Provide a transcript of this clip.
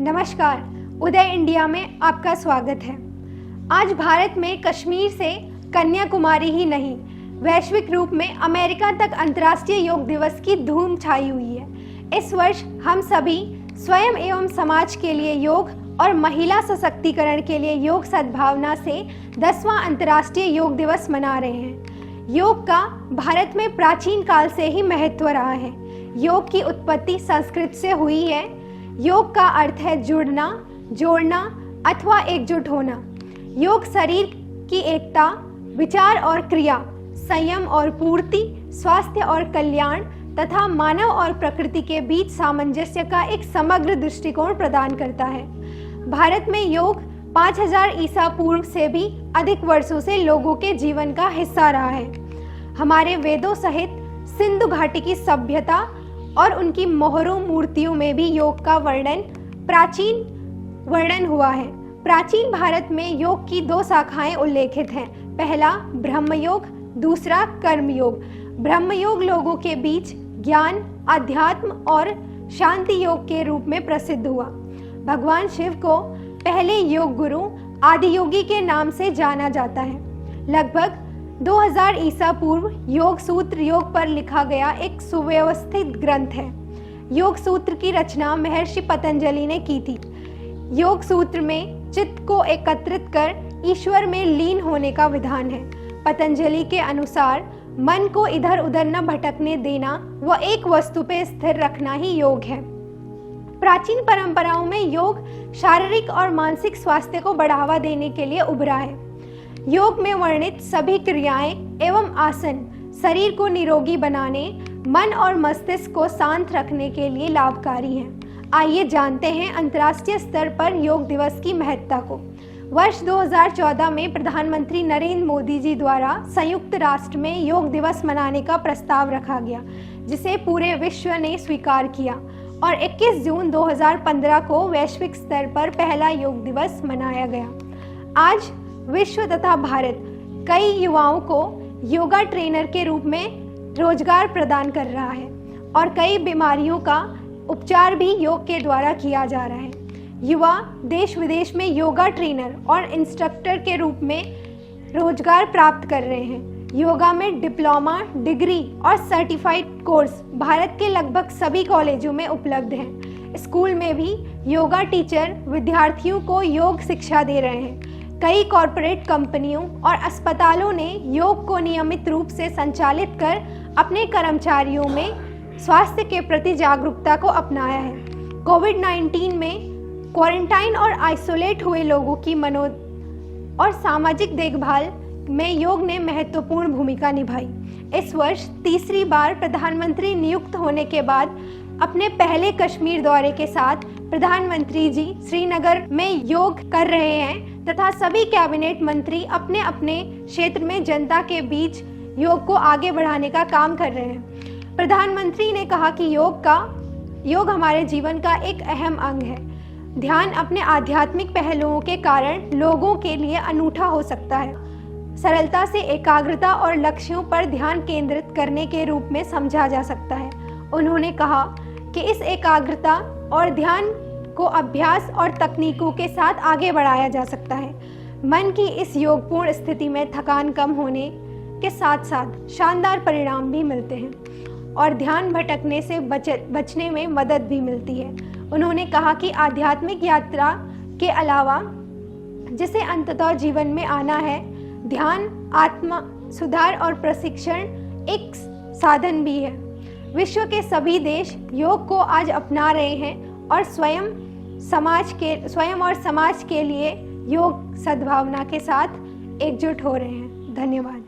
नमस्कार, उदय इंडिया में आपका स्वागत है। आज भारत में कश्मीर से कन्याकुमारी ही नहीं, वैश्विक रूप में अमेरिका तक अंतर्राष्ट्रीय योग दिवस की धूम छाई हुई है। इस वर्ष हम सभी स्वयं एवं समाज के लिए योग और महिला सशक्तिकरण के लिए योग सद्भावना से 10वां अंतर्राष्ट्रीय योग दिवस मना रहे हैं। योग का भारत में प्राचीन काल से ही महत्व रहा है। योग की उत्पत्ति संस्कृत से हुई है। योग का अर्थ है जुड़ना, जोड़ना अथवा एकजुट होना। योग शरीर की एकता, विचार और क्रिया, संयम और पूर्ति, स्वास्थ्य और कल्याण तथा मानव और प्रकृति के बीच सामंजस्य का एक समग्र दृष्टिकोण प्रदान करता है। भारत में योग 5000 ईसा पूर्व से भी अधिक वर्षों से लोगों के जीवन का हिस्सा रहा है। हमारे वेदों सहित सिंधु घाटी की सभ्यता और उनकी मोहरों मूर्तियों में भी योग का प्राचीन वर्णन हुआ है। प्राचीन भारत में योग की 2 शाखाएं उल्लेखित हैं। पहला ब्रह्म योग, दूसरा कर्म योग। ब्रह्म योग लोगों के बीच ज्ञान, अध्यात्म और शांति योग के रूप में प्रसिद्ध हुआ। भगवान शिव को पहले योग गुरु आदियोगी के नाम से जाना जाता है। लगभग 2000 ईसा पूर्व योग सूत्र योग पर लिखा गया एक सुव्यवस्थित ग्रंथ है। योग सूत्र की रचना महर्षि पतंजलि ने की थी। योग सूत्र में चित्त को एकत्रित कर ईश्वर में लीन होने का विधान है। पतंजलि के अनुसार मन को इधर उधर न भटकने देना व एक वस्तु पे स्थिर रखना ही योग है। प्राचीन परंपराओं में योग शारीरिक और मानसिक स्वास्थ्य को बढ़ावा देने के लिए उभरा है। योग में वर्णित सभी क्रियाएं एवं आसन शरीर को निरोगी बनाने, मन और मस्तिष्क को शांत रखने के लिए लाभकारी हैं। आइए जानते हैं अंतर्राष्ट्रीय स्तर पर योग दिवस की महत्ता को। वर्ष 2014 में प्रधानमंत्री नरेंद्र मोदी जी द्वारा संयुक्त राष्ट्र में योग दिवस मनाने का प्रस्ताव रखा गया, जिसे पूरे विश्व ने स्वीकार किया और 21 जून 2015 को वैश्विक स्तर पर पहला योग दिवस मनाया गया। आज विश्व तथा भारत कई युवाओं को योगा ट्रेनर के रूप में रोजगार प्रदान कर रहा है और कई बीमारियों का उपचार भी योग के द्वारा किया जा रहा है। युवा देश विदेश में योगा ट्रेनर और इंस्ट्रक्टर के रूप में रोजगार प्राप्त कर रहे हैं। योगा में डिप्लोमा, डिग्री और सर्टिफाइड कोर्स भारत के लगभग सभी कॉलेजों में उपलब्ध हैं। स्कूल में भी योगा टीचर विद्यार्थियों को योग शिक्षा दे रहे हैं। कई कॉरपोरेट कंपनियों और अस्पतालों ने योग को नियमित रूप से संचालित कर अपने कर्मचारियों में स्वास्थ्य के प्रति जागरूकता को अपनाया है। कोविड-19 में क्वारंटाइन और आइसोलेट हुए लोगों की और सामाजिक देखभाल में योग ने महत्वपूर्ण भूमिका निभाई। इस वर्ष तीसरी बार प्रधानमंत्री नियुक्त होने के बाद अपने पहले कश्मीर दौरे के साथ प्रधानमंत्री जी श्रीनगर में योग कर रहे हैं तथा सभी कैबिनेट मंत्री अपने अपने क्षेत्र में जनता के बीच योग को आगे बढ़ाने का काम कर रहे हैं। प्रधानमंत्री ने कहा कि योग हमारे जीवन का एक अहम अंग है। ध्यान अपने आध्यात्मिक पहलुओं के कारण लोगों के लिए अनूठा हो सकता है। सरलता से एकाग्रता और लक्ष्यों पर ध्यान केंद्रित करने के रूप में समझा जा सकता है। उन्होंने कहा कि इस एकाग्रता और ध्यान को अभ्यास और तकनीकों के साथ आगे बढ़ाया जा सकता है। मन की इस योगपूर्ण स्थिति में थकान कम होने के साथ साथ शानदार परिणाम भी मिलते हैं और ध्यान भटकने से बचने में मदद भी मिलती है। उन्होंने कहा कि आध्यात्मिक यात्रा के अलावा जिसे अंततः जीवन में आना है, ध्यान आत्मा सुधार और प्रशिक्षण एक साधन भी है। विश्व के सभी देश योग को आज अपना रहे हैं और स्वयं और समाज के लिए योग सद्भावना के साथ एकजुट हो रहे हैं। धन्यवाद।